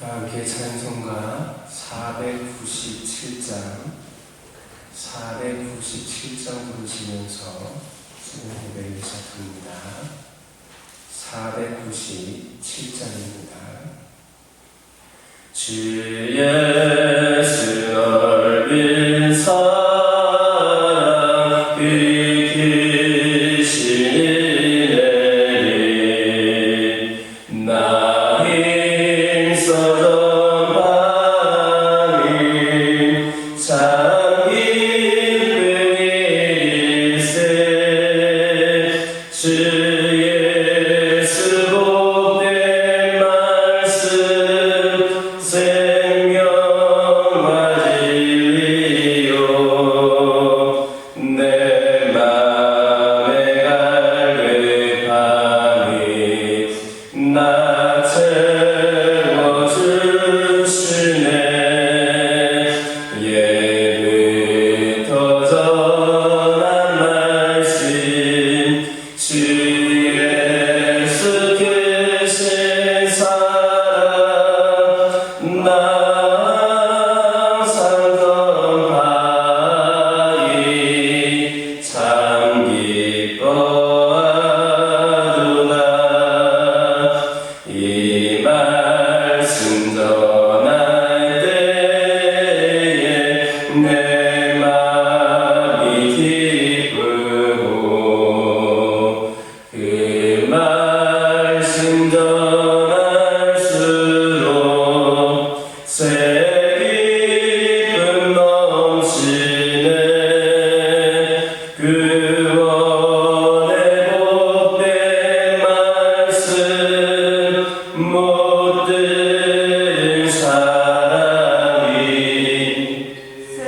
함께 찬송가 497장 부르시면서 수요 예배를 시작합니다. 497장입니다. 주 예수 넓은 사랑 그 크신 은혜를 나 힘써던 밤이 참 기쁜 일세 주 예수 복된 말씀 생명과 진리요 내 맘에 갈급함이 나 채워주시네 예부터 전한 말씀 주 예수 크신 사랑 나 항상 전하리 참 기뻐하도다 이 말씀 전할 때에 내 맘이 기쁘고 그 말씀 전할수록 새 기쁨 넘치네 구원의 복된 말씀 못 들은 사람이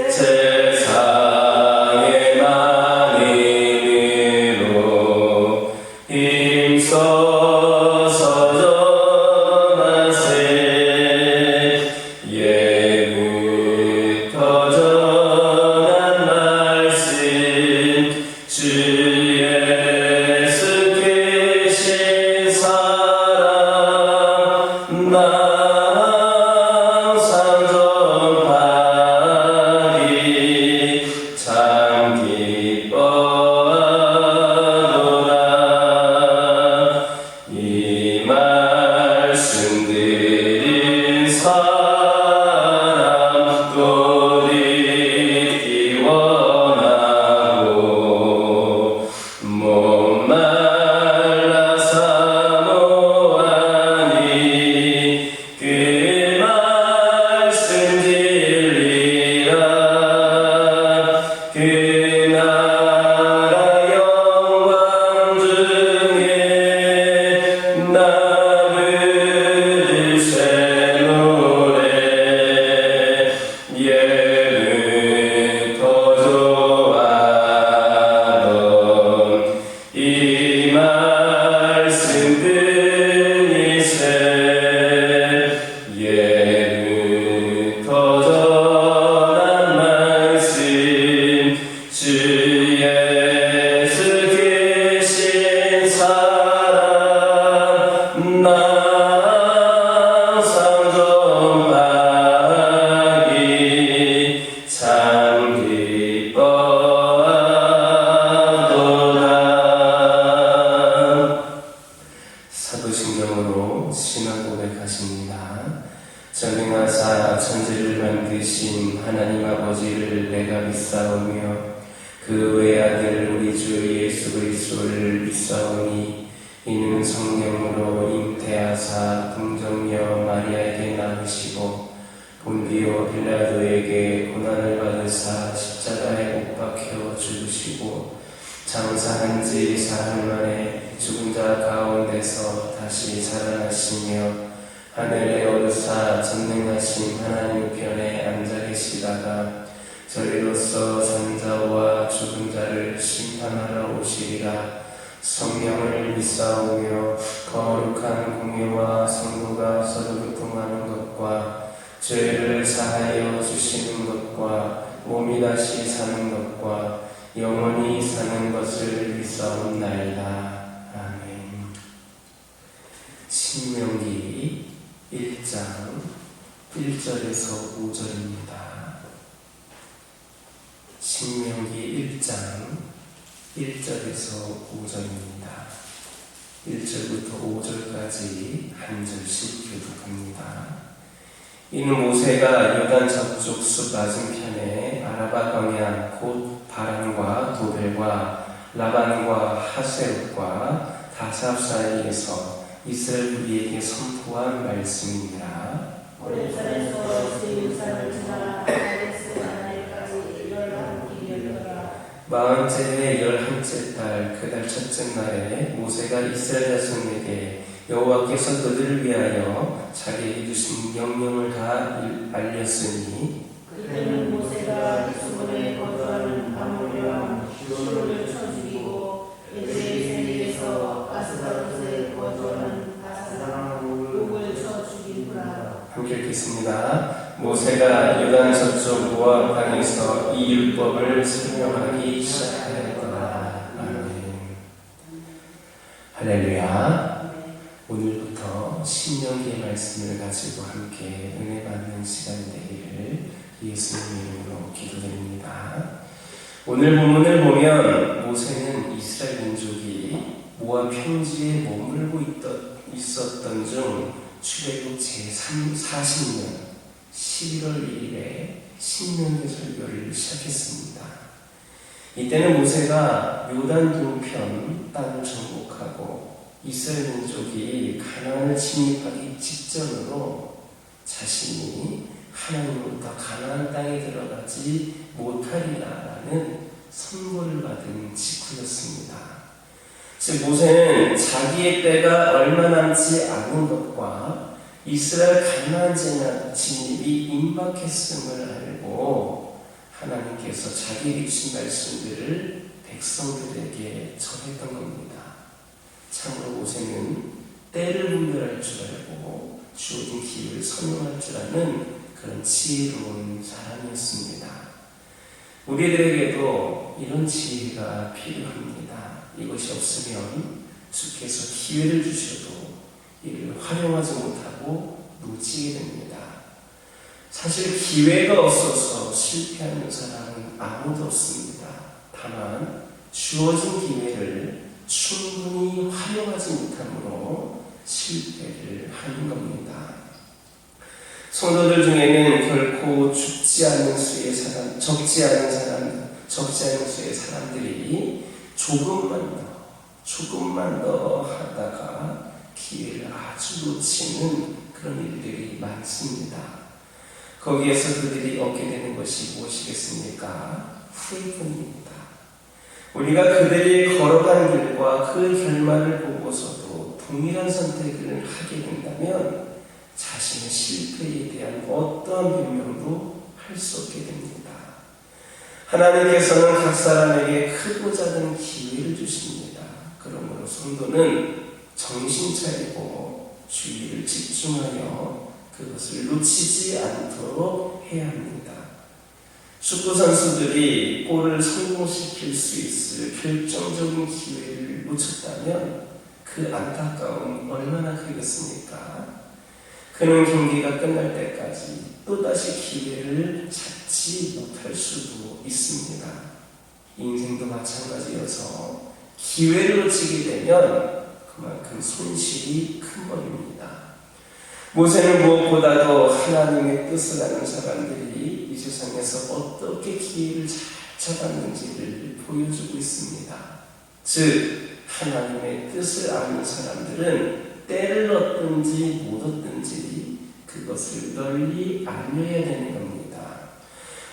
세상의 만인으로 힘써서 전하세 예부터 전한 말씀 주 예수 크신 사랑 나 항상 전하리 참 기뻐하도다 이 말씀 들은 사람 또 듣기 원하고 목말라 사모하니 그 말씀 진리라 그 나라 영광 중에 나 부를 새 노래 예부터 좋아하던 이 말씀 들으세 예부터 전한 말씀 주 예수 크신 사랑 나 항상 전하리 참 기뻐하도다. 사도신경으로 신앙 고백하십니다. 전능하사 천지를 만드신 하나님 아버지를 내가 믿사오며 그 외아들 우리 주 예수 그리스도를 믿사오니 이는 성령으로 잉태하사 동정녀 마리아에게 낳으시고 본디오 빌라도에게 고난을 받으사 십자가에 못 박혀 죽으시고 장사한 지 사흘 만에 죽은 자 가운데서 다시 살아나시며 하늘에 오르사 전능하신 하나님 편에 앉아 계시다가 저리로서 산자와 죽은 자를 심판하러 오시리라. 성령을 믿사오며 거룩한 공예와 성도가 서로 교통하는 것과 죄를 사하여 주시는 것과 몸이 다시 사는 것과 영원히 사는 것을 믿사옵나이다. 아멘. 신명기 1장 1절에서 5절입니다. 신명기 1장 1절에서 5절입니다. 1절부터 5절까지 한 절씩 교독합니다. 이는 모세가 요단 저쪽 숲 맞은편에 아라바 광야 곧 바람과 도벨과 라반과 하세롯과 다삽 사이에서 이스라엘 무리에게 선포한 말씀이니라. 오른손에서 세우산을 지나 가데스 바네까지 11길이었더라. 40째 11째 달 그 달 첫째 날에 모세가 이스라엘 자손에게 여호와께서 그들을 위하여 자기에게 주신 명령을 다 알렸으니 그때는 모세가 히스본에 거주하는 아모리 왕 시돈을 쳐 죽이고 에드레이 세력에서 아스바롯에 거주하는 바사랑 옥을 쳐 죽이니라. 함께 읽겠습니다. 모세가 요단 저쪽 모압 땅에서 이 율법을 설명하기 시작하였더라. 아멘. 할렐루야. 오늘부터 신명기의 말씀을 가지고 함께 은혜 받는 시간이 되기를 예수님의 이름으로 기도드립니다. 오늘 본문을 보면 모세는 이스라엘 민족이 모압 평지에 머물고 있었던 중 출애굽 제40년 11월 1일에 신명기 설교를 시작했습니다. 이때는 모세가 요단 동편 땅을 정복하고 이스라엘 민족이 가나안을 침입하기 직전으로 자신이 하나님으로부터 가나안 땅에 들어가지 못하리라라는 선고를 받은 직후였습니다. 즉 모세는 자기의 때가 얼마 남지 않은 것과 이스라엘 가나안 진입이 임박했음을 알고 하나님께서 자기에게 주신 말씀들을 백성들에게 전했던 겁니다. 참으로 모세는 때를 분별할 줄 알고 주어진 기회를 선용할 줄 아는 그런 지혜로운 사람이었습니다. 우리들에게도 이런 지혜가 필요합니다. 이것이 없으면 주께서 기회를 주셔도 이를 활용하지 못하고 놓치게 됩니다. 사실 기회가 없어서 실패하는 사람은 아무도 없습니다. 다만 주어진 기회를 충분히 활용하지 못함으로 실패를 하는 겁니다. 성도들 중에는 결코 적지 않은 수의 사람들이 조금만 더 하다가 기회를 아주 놓치는 그런 일들이 많습니다. 거기에서 그들이 얻게 되는 것이 무엇이겠습니까? 후회뿐입니다. 우리가 그들이 걸어간 길과 그 결말을 보고서도 동일한 선택을 하게 된다면 자신의 실패에 대한 어떠한 변명도 할 수 없게 됩니다. 하나님께서는 각 사람에게 크고 작은 기회를 주십니다. 그러므로 성도는 정신 차리고 주의를 집중하여 그것을 놓치지 않도록 해야 합니다. 축구 선수들이 골을 성공시킬 수 있을 결정적인 기회를 놓쳤다면 그 안타까움 얼마나 크겠습니까? 그는 경기가 끝날 때까지 또다시 기회를 잡지 못할 수도 있습니다. 인생도 마찬가지여서 기회를 놓치게 되면 그만큼 손실이 큰 법입니다. 모세는 무엇보다도 하나님의 뜻을 아는 사람들이 이 세상에서 어떻게 기회를 잘 잡았는지를 보여주고 있습니다. 즉 하나님의 뜻을 아는 사람들은 때를 얻든지 못 얻든지 그것을 널리 알려야 되는 겁니다.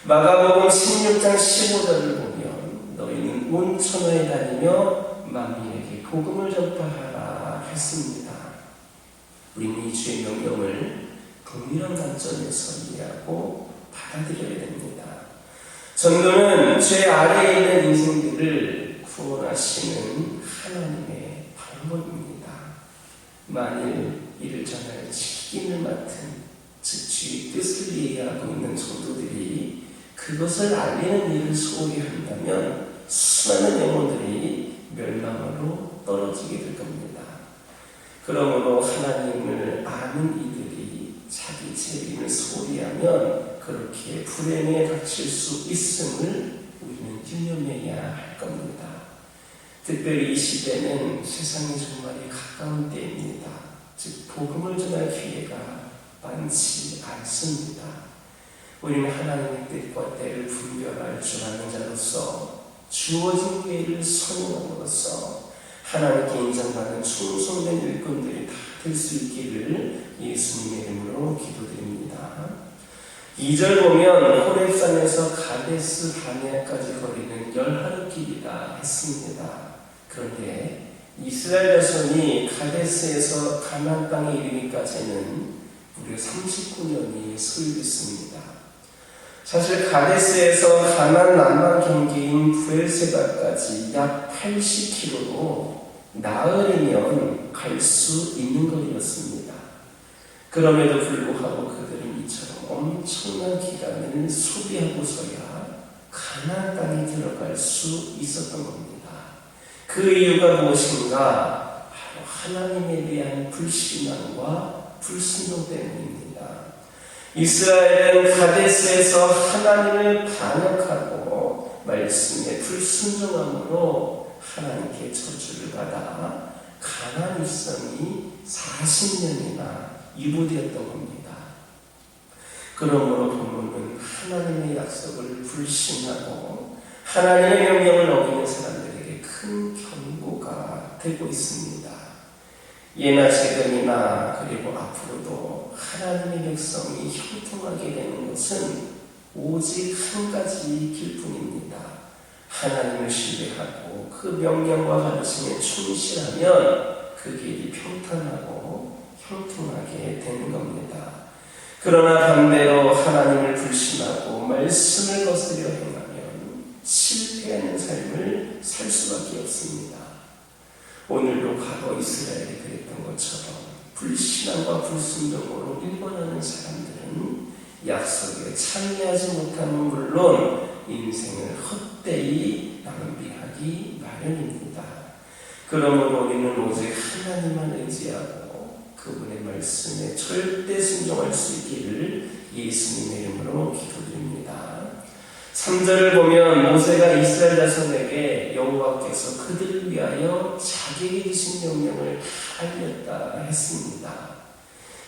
마가복음 16장 15절을 보면 너희는 온 천하에 다니며 만민에게 복음을 전파하라 했습니다. 우리는 이 주의 명령을 동일한 관점에서 이해하고 받아들여야 됩니다. 전도는 죄 아래에 있는 인생들을 구원하시는 하나님의 방법입니다. 만일 이를 전할 책임을 맡은 즉 주의 뜻을 이해하고 있는 성도들이 그것을 알리는 일을 소홀히 한다면 수많은 영혼들이 멸망으로 떨어지게 될 겁니다. 그러므로 하나님을 아는 이들이 자기 책임을 소홀히 그렇게 불행에 닥칠 수 있음을 우리는 유념해야 할 겁니다. 특별히 이 시대는 세상이 정말 가까운 때입니다. 즉 복음을 전할 기회가 많지 않습니다. 우리는 하나님의 뜻과 때를 분별할 줄 아는 자로서 주어진 기회를 선용함으로써 하나님께 인정받는 충성된 일꾼들이 다 될 수 있기를 예수님의 이름으로 기도드립니다. 2절 보면 호렙산에서 가데스 바네아까지 거리는 열하루길이라 했습니다. 그런데 이스라엘 자손이 가데스에서 가나안 땅에 이르기까지는 무려 39년이 소요됐습니다. 사실 가데스에서 가나안 남방 경계인 부엘세바까지 약 80km로 나흘이면 갈 수 있는 거리였습니다. 그럼에도 불구하고 그들은 이처럼 엄청난 기간을 소비하고서야 가나안 땅에 들어갈 수 있었던 겁니다. 그 이유가 무엇인가? 바로 하나님에 대한 불신앙과 불순종 때문입니다. 이스라엘은 가데스에서 하나님을 반역하고 말씀에 불순종함으로 하나님께 저주를 받아 가나안 일성이 40년이나 유보되었던 겁니다. 그러므로 본문은 하나님의 약속을 불신하고 하나님의 명령을 어기는 사람들에게 큰 경고가 되고 있습니다. 예나 지금이나 그리고 앞으로도 하나님의 백성이 형통하게 되는 것은 오직 한 가지 길뿐입니다. 하나님을 신뢰하고 그 명령과 가르침에 충실하면 그 길이 평탄하고 형통하게 되는 겁니다. 그러나 반대로 하나님을 불신하고 말씀을 거스려 행하면 실패하는 삶을 살 수밖에 없습니다. 오늘도 과거 이스라엘이 그랬던 것처럼 불신앙과 불순종으로 일관하는 사람들은 약속에 참여하지 못하면 물론 인생을 헛되이 낭비하기 마련입니다. 그러므로 우리는 오직 하나님만 의지하고 그분의 말씀에 절대 순종할 수 있기를 예수님의 이름으로 기도드립니다. 3절을 보면 모세가 이스라엘 자손에게 여호와께서 그들을 위하여 자기에게 주신 명령을 알렸다 했습니다.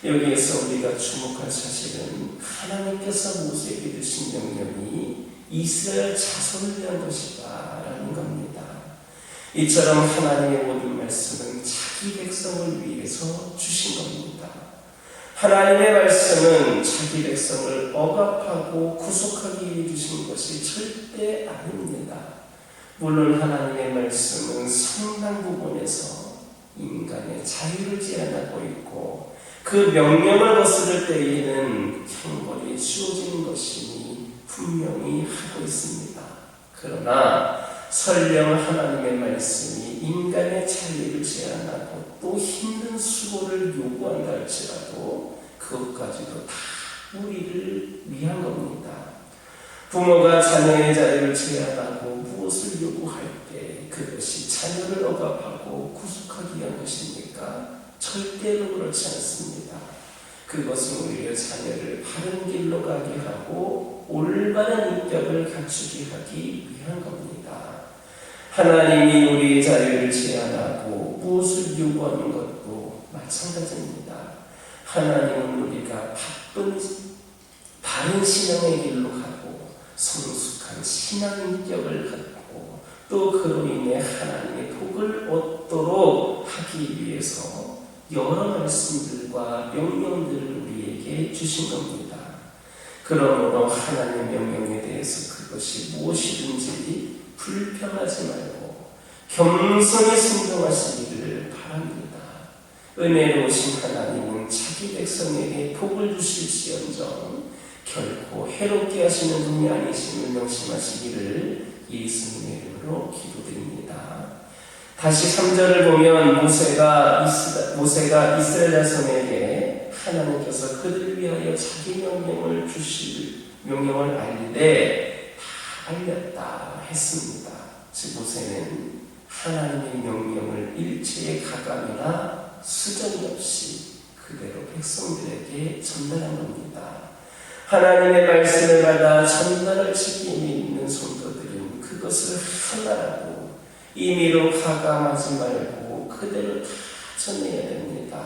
여기에서 우리가 주목할 사실은 하나님께서 모세에게 주신 명령이 이스라엘 자손을 위한 것이다 라는 겁니다. 이처럼 하나님의 모든 말씀은 자기 백성을 위해서 주신 겁니다. 하나님의 말씀은 자기 백성을 억압하고 구속하기 위해 주신 것이 절대 아닙니다. 물론 하나님의 말씀은 상당 부분에서 인간의 자유를 제한하고 있고 그 명령을 거스를 때에는 형벌이 주어지는 것이니 분명히 하고 있습니다. 그러나 설령 하나님의 말씀이 인간의 자유를 제한하고 또 힘든 수고를 요구한다 할지라도 그것까지도 다 우리를 위한 겁니다. 부모가 자녀의 자유를 제한하고 무엇을 요구할 때 그것이 자녀를 억압하고 구속하기 위한 것입니까? 절대로 그렇지 않습니다. 그것은 오히려 자녀를 바른 길로 가게 하고 올바른 인격을 갖추게 하기 위한 겁니다. 하나님이 우리의 자유를 제한하고 무엇을 요구하는 것도 마찬가지입니다. 하나님은 우리가 바른 신앙의 길로 가고 성숙한 신앙 인격을 갖고 또 그로 인해 하나님의 복을 얻도록 하기 위해서 여러 말씀들과 명령들을 우리에게 주신 겁니다. 그러므로 하나님의 명령에 대해서 그것이 무엇이든지 불평하지 말고 겸손히 순종하시기를 바랍니다. 은혜로우신 하나님은 자기 백성에게 복을 주실지언정 결코 해롭게 하시는 분이 아니심을 명심하시기를 예수님의 이름으로 기도드립니다. 다시 3절을 보면 모세가 이스라엘 자손에게 하나님께서 그들을 위하여 자기 명령을 주실 명령을 알리되 다 알렸다 했습니다. 즉 모세는 하나님의 명령을 일체의 가감이나 수정이 없이 그대로 백성들에게 전달한 겁니다. 하나님의 말씀을 받아 전달할 책임이 있는 성도들은 그것을 하나라고 임의로 가감하지 말고 그대로 다 전해야 됩니다.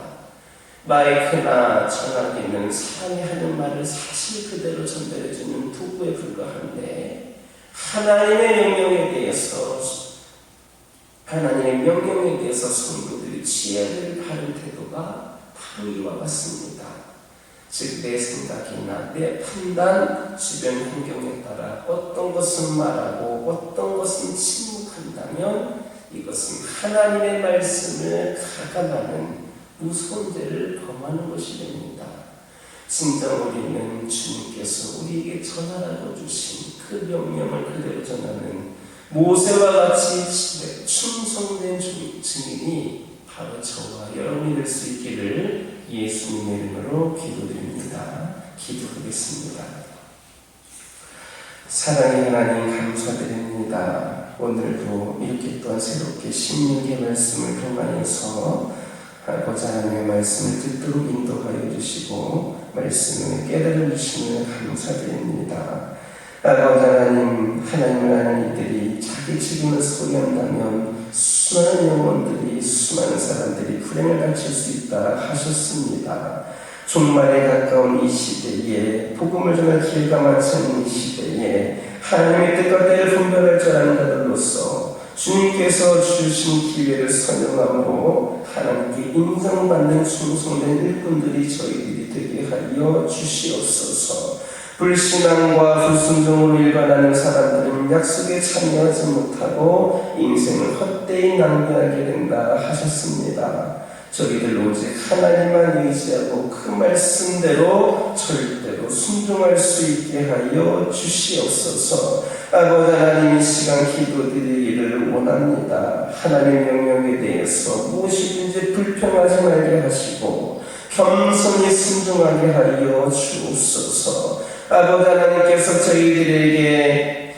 마이크나 전화기는 사람이 하는 말을 사실 그대로 전달해주는 도구에 불과한데 하나님의 명령에 대해서 성도들이 취해야 될 바른 태도가 바로 이와 같습니다. 즉 내 생각이나 내 판단, 주변 환경에 따라 어떤 것은 말하고 어떤 것은 침묵한다면 이것은 하나님의 말씀을 가감하는 무서운 죄를 범하는 것이 됩니다. 진정 우리는 주님께서 우리에게 전하라고 주신 그 명령을 그대로 전하는 모세와 같이 충성된 증인이 바로 저와 여러분이 될 수 있기를 예수님의 이름으로 기도드립니다. 기도하겠습니다. 사랑의 하나님 감사드립니다. 오늘도 이렇게 또한 새롭게 16의 말씀을 통하여서 아버지 하나님의 말씀을 듣도록 인도하여 주시고 말씀을 깨달아 주시면 감사드립니다. 아버지 하나님을 아는 이들이 자기 책임을 소유한다면 수많은 영혼들이 수많은 사람들이 불행을 당칠 수 있다 하셨습니다. 종말에 가까운 이 시대에 복음을 전할 기회가 많지 않은 이 시대에 하나님의 뜻과 때를 분별할 줄 아는 자들로서 주님께서 주신 기회를 선용함으로 하나님께 인정받는 충성된 일꾼들이 저희들이 되게 하여 주시옵소서. 불신앙과 불순종으로 일관하는 사람들은 약속에 참여하지 못하고 인생을 헛되이 낭비하게 된다 하셨습니다. 저희들 오직 하나님만 의지하고 그 말씀대로 절대로 순종할 수 있게 하여 주시옵소서. 아버지 하나님 이 시간 기도드리기를 원합니다. 하나님의 명령에 대해서 무엇이든지 불평하지 말게 하시고 겸손히 순종하게 하여 주옵소서. 아버지 하나님께서 저희들에게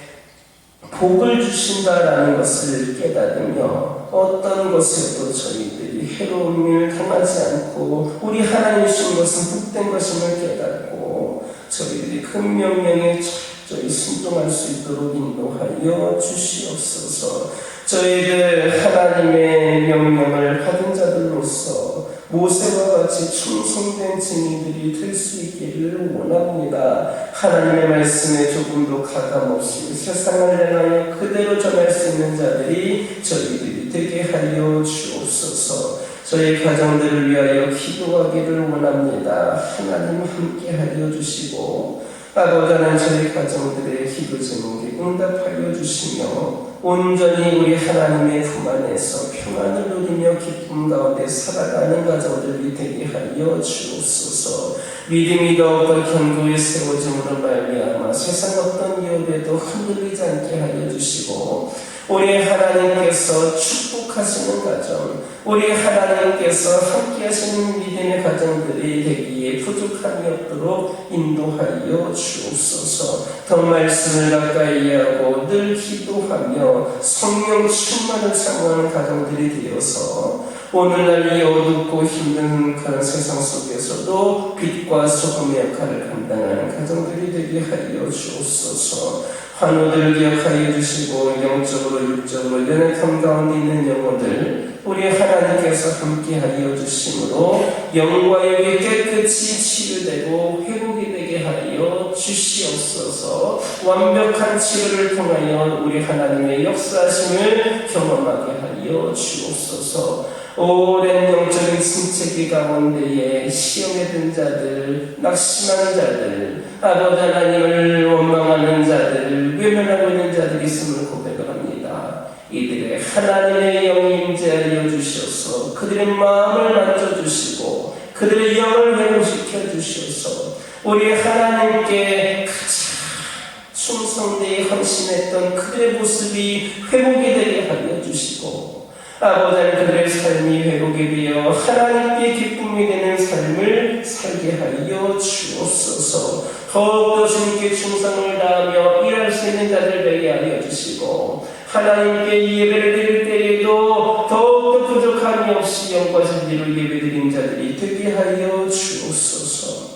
복을 주신다라는 것을 깨달으며 어떤 것에도 저희들이 해로움을 당하지 않고 우리 하나님 주신 것은 복된 것임을 깨닫고 저희들이 그 명령에 철저히 순종할 수 있도록 인도하여 주시옵소서. 저희들 하나님의 명령을 받은 자들로서 모세와 같이 충성된 증인들이 될 수 있기를 원합니다. 하나님의 말씀에 조금도 가감없이 세상을 향하여 그대로 전할 수 있는 자들이 저희들이 되게 하여 주옵소서. 저희 가정들을 위하여 기도하기를 원합니다. 하나님 함께 하여 주시고 아버지 하나님 저희 가정들의 기도 제목에 응답하여 주시며 온전히 우리 하나님의 품 안에서 평안을 누리며 기쁨 가운데 살아가는 가정들이 되게 하여 주옵소서. 믿음이 더욱더 견고히 세워짐으로 말미암아 세상 어떤 위협에도 흔들리지 않게 하여 주시고 우리 하나님께서 축복하시는 가정, 우리 하나님께서 함께 하시는 믿음의 가정들이 되기에 부족함이 없도록 인도하여 주옵소서. 더 말씀을 가까이 하고 늘 기도하며 성령 충만을 사모하는 가정들이 되어서 오늘날 이 어둡고 힘든 그런 세상 속에서도 빛과 소금의 역할을 감당하는 가정들이 되게 하여 주옵소서. 환우들을 기억하여 주시고 영적으로 육적으로 연약함 가운데 있는 영혼들 우리 하나님께서 함께하여 주심으로 영과 육이 깨끗이 치유되고 회복이 되게 하여 주시옵소서. 완벽한 치유를 통하여 우리 하나님의 역사하심을 경험하게 하여 주옵소서. 오랜 영적인 침체기 가운데에 시험에 든 자들, 낙심하는 자들, 아버지 하나님을 원망하는 자들, 외면하고 있는 자들이 있음을 고백을 합니다. 이들의 하나님의 영이 임재하여 주셔서 그들의 마음을 만져주시고 그들의 영을 회복시켜 주셔서 우리 하나님께 가장 충성되이 헌신했던 그들의 모습이 회복이 되게 하여 주시고 아버지 하나님 그들의 삶이 회복이 되어 하나님께 기쁨이 되는 삶을 살게 하여 주옵소서. 더욱더 주님께 충성을 다하며 일할 수 있는 자들 되게 하여 주시고 하나님께 예배를 드릴 때에도 더욱더 부족함이 없이 영과 진리로 예배드린 자들이 되게 하여 주옵소서.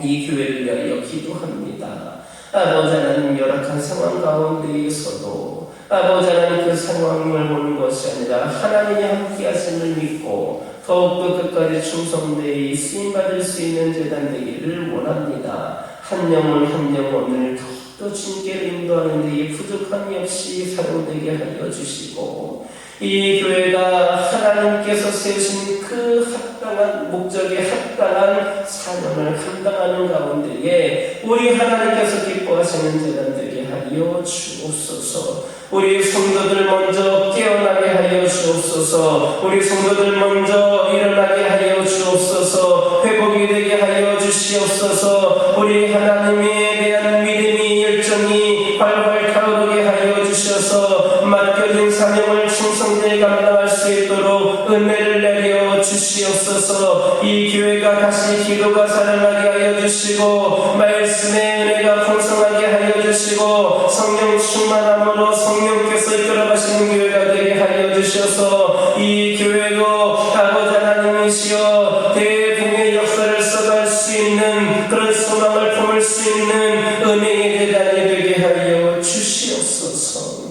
이 교회를 위하여 기도합니다. 아버지 하나님, 열악한 상황 가운데에서도 아버지 하나님, 그 상황을 보는 것이 아니라 하나님이 함께 하심을 믿고 더욱더 끝까지 충성되이 쓰임받을 수 있는 제단 되기를 원합니다. 한 영혼 한 영혼을 더욱더 주님께로 인도하는 데에 부족함이 없이 사용되게 하여 주시고, 이 교회가 하나님께서 세우신 그 합당한 목적에 합당한 사명을 감당하는 가운데에 우리 하나님께서 기뻐하시는 제단 되게 하여 주옵소서. 우리 성도들 먼저 깨어나게 하여 주옵소서. 우리 성도들 먼저 일어나게 하여 주옵소서. 회복이 되게 하여 주시옵소서. 우리 하나님에 대한 믿음이 열정이 활활 타오르게 하여 주셔서 맡겨진 사명을 충성되이 감당할 수 있도록 은혜를 내려 주시옵소서. 이 교회가 다시 기도가 살아나게 하여 주시고 말씀의 은혜가 풍성하게 하여 주시고 성령 충만함으로 성령께서 이끌어가시는 교회가 되게 하여 주셔서 이 교회도 아버지 하나님이시여 대붕의 역사를 써갈 수 있는 그런 소망을 품을 수 있는 은혜의 대단이 되게 하여 주시옵소서.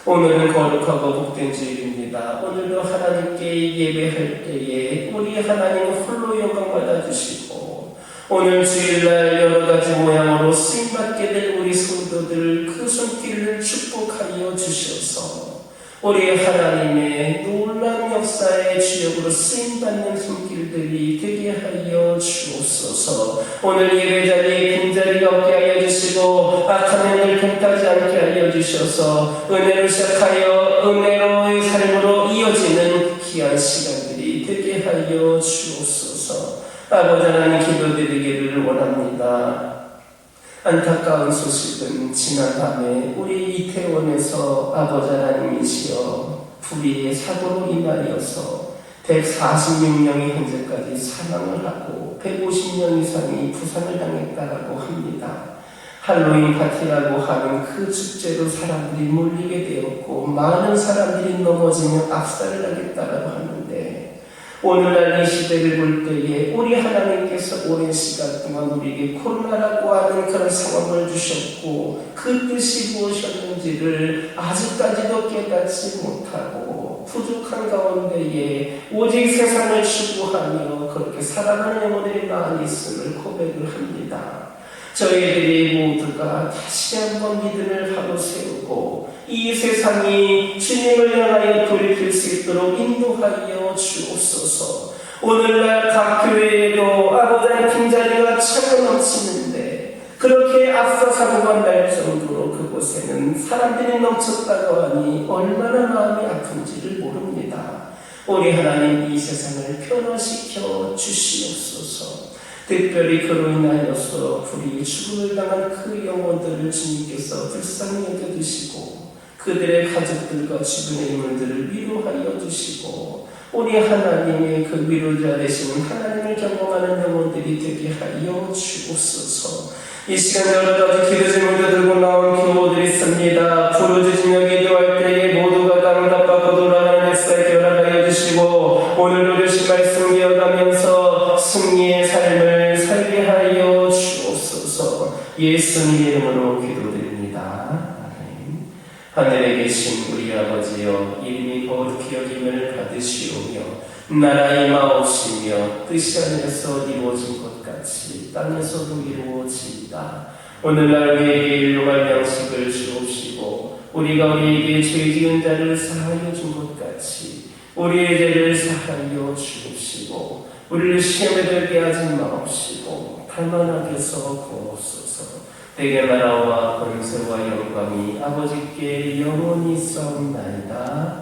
오늘은 거룩하고 복된 주일입니다. 오늘도 하나님께 예배할 때에 우리 하나님 홀로 영광 받아주시고 오늘 주일날 여러가지 모양으로 쓰임받게 될 우리 성도들 그 손길을 축복하여 주셔서 우리 하나님의 놀라운 역사의 주역으로 쓰임받는 손길들이 되게 하여 주옵소서. 오늘 예배자리에 빈자리가 없게 하여 주시고 악한 영을 경타지 않게 하여 주셔서 은혜로 시작하여 은혜로의 삶으로 이어지는 귀한 시간들이 되게 하여 주옵소서. 아버지 하나님, 기도드리기를 원합니다. 안타까운 소식은 지난밤에 우리 이태원에서 아버지 하나님이시여 불의의 사고로 인하여서 146명이 현재까지 사망을 하고 150명 이상이 부상을 당했다라고 합니다. 할로윈 파티라고 하는 그 축제로 사람들이 몰리게 되었고 많은 사람들이 넘어지며 악살을 하겠다라고 하는데 오늘날 이 시대를 볼 때에 우리 하나님께서 오랜 시간 동안 우리에게 코로나라고 하는 그런 상황을 주셨고 그 뜻이 무엇이었는지를 아직까지도 깨닫지 못하고 부족한 가운데에 오직 세상을 추구하며 그렇게 살아가는 영혼들이 많이 있음을 고백을 합니다. 저희들이 모두가 다시 한번 믿음을 바로 세우고 이 세상이 주님을 향하여 돌이킬 수 있도록 인도하여 주옵소서. 오늘날 각 교회에도 아버지의 빈자리가 차고 넘치는데 그렇게 악사 사고가 날 정도로 그곳에는 사람들이 넘쳤다고 하니 얼마나 마음이 아픈지를 모릅니다. 우리 하나님, 이 세상을 변화시켜 주시옵소서. 특별히 그로 인하여서 불의의 죽음을 당한 그 영혼들을 주님께서 불쌍히 여겨주시고 그들의 가족들과 주변의 인물들을 위로하여 주시고 우리 하나님의 그 위로자 되시는 하나님을 경험하는 영혼들이 되게 하여 주옵소서. 이 시간 여러 가지 기도 제목을 들고 나온 기도들이 있습니다. 부르짖으며 기도할 때에 모두가 응답받고 돌아가는 역사에 결합하여 주시고 오늘도 주신 말씀 기억하면서 승리의 삶을 살게 하여 주옵소서. 예수님 이름으로 기도드립니다. 아멘. 하늘에 계신 우리 아버지여, 이름이 거룩히 여김을 받으시오며 나라의 마옵시며 뜻이 하늘에서 이루어진 것 같이 땅에서도 이루어지이다. 오늘날 우리에게 일용할 양식을 주옵시고 우리가 우리에게 죄 지은 자를 사하여 준 것 같이 우리의 죄를 사하여 주옵시고 우리를 시험에 들게 하지 마옵시고 다만 악에서 구하옵소서. 대개 나라와 권세와 영광이 아버지께 영원히 있사옵나이다.